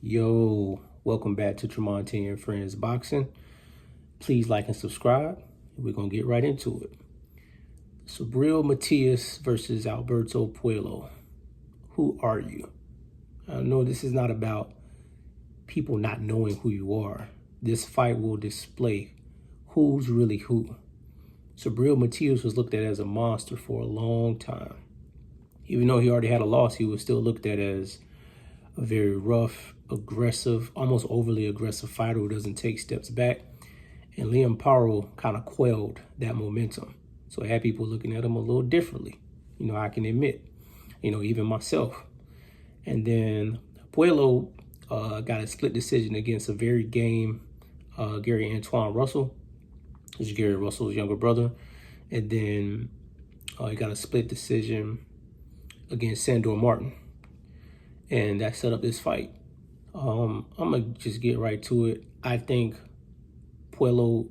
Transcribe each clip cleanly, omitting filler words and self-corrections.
Yo, welcome back to Tremonte and Friends Boxing. Please like and subscribe. We're going to get right into it. Subriel Matias versus Alberto Puello. Who are you? I know this is not about people not knowing who you are. This fight will display who's really who. Subriel Matias was looked at as a monster for a long time. Even though he already had a loss, he was still looked at as a very rough, aggressive, almost overly aggressive fighter who doesn't take steps back. And Liam Paro kind of quelled that momentum. So I had people looking at him a little differently. I can admit, even myself. And then Puello got a split decision against a very game Gary Antoine Russell. This is Gary Russell's younger brother. And then he got a split decision against Sandor Martin. And that set up this fight. I'm going to just get right to it. I think Puello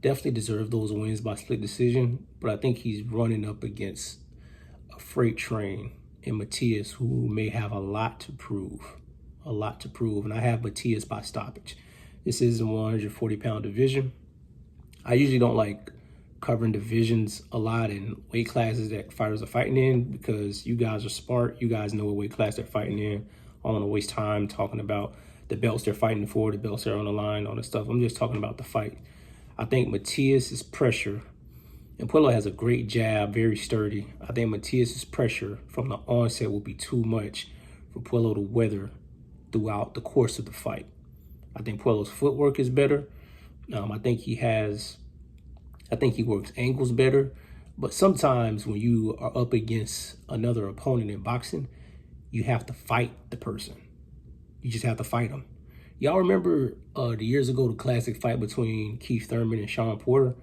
definitely deserved those wins by split decision, but I think he's running up against a freight train in Matias who may have a lot to prove. And I have Matias by stoppage. This is a 140-pound division. I usually don't like covering divisions a lot in weight classes that fighters are fighting in because you guys are smart. You guys know what weight class they're fighting in. I don't want to waste time talking about the belts they're fighting for, the belts that are on the line, all this stuff. I'm just talking about the fight. I think Matias's pressure, and Puello has a great jab, very sturdy. I think Matias's pressure from the onset will be too much for Puello to weather throughout the course of the fight. I think Puello's footwork is better. I think he works angles better. But sometimes when you are up against another opponent in boxing, you have to fight the person. You just have to fight them. Y'all remember the years ago, the classic fight between Keith Thurman and Shawn Porter?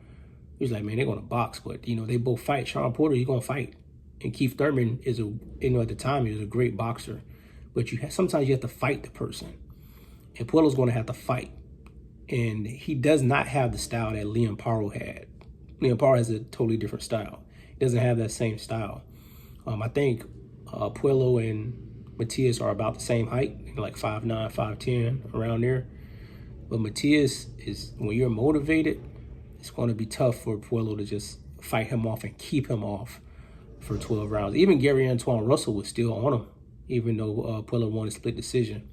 He was like, man, they're going to box, but, they both fight. Shawn Porter, he's going to fight. And Keith Thurman is at the time, he was a great boxer. But sometimes you have to fight the person. And Puello's going to have to fight. And he does not have the style that Liam Paro had. Liam Paro has a totally different style. He doesn't have that same style. I think Puello and Matias are about the same height, like 5'9", 5'10", around there. But Matias is, when you're motivated, it's going to be tough for Puello to just fight him off and keep him off for 12 rounds. Even Gary Antoine Russell was still on him, even though Puello won a split decision.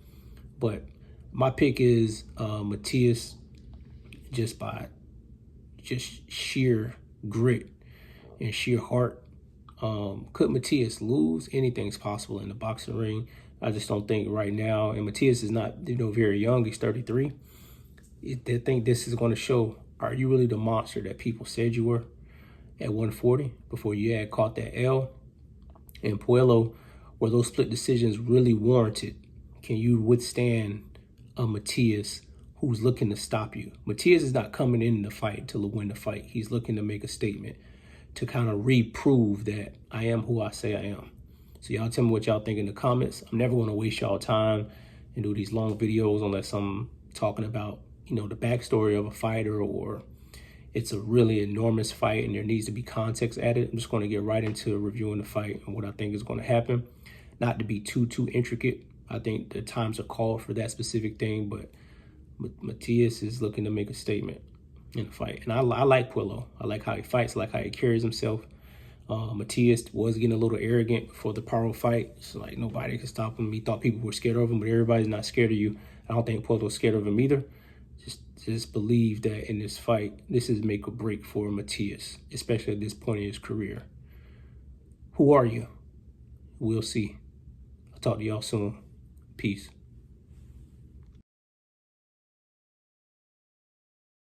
But my pick is Matias just by sheer grit and sheer heart. Could Matias lose? Anything's possible in the boxing ring. I just don't think right now, and Matias is not, very young. He's 33. I think this is going to show, are you really the monster that people said you were at 140 before you had caught that L? And Puello, were those split decisions really warranted? Can you withstand a Matias who's looking to stop you? Matias is not coming in the fight to win the fight. He's looking to make a statement, to kind of reprove that I am who I say I am. So y'all tell me what y'all think in the comments. I'm never going to waste y'all time and do these long videos unless I'm talking about, the backstory of a fighter, or it's a really enormous fight and there needs to be context added. I'm just going to get right into reviewing the fight and what I think is going to happen. Not to be too intricate. I think the times are called for that specific thing, but Matias is looking to make a statement in the fight. And I like Puello. I like how he fights. I like how he carries himself. Matias was getting a little arrogant before the Paro fight. It's like nobody could stop him. He thought people were scared of him, but everybody's not scared of you. I don't think Puello's scared of him either. Just believe that in this fight, this is make or break for Matias, especially at this point in his career. Who are you? We'll see. I'll talk to y'all soon. Peace.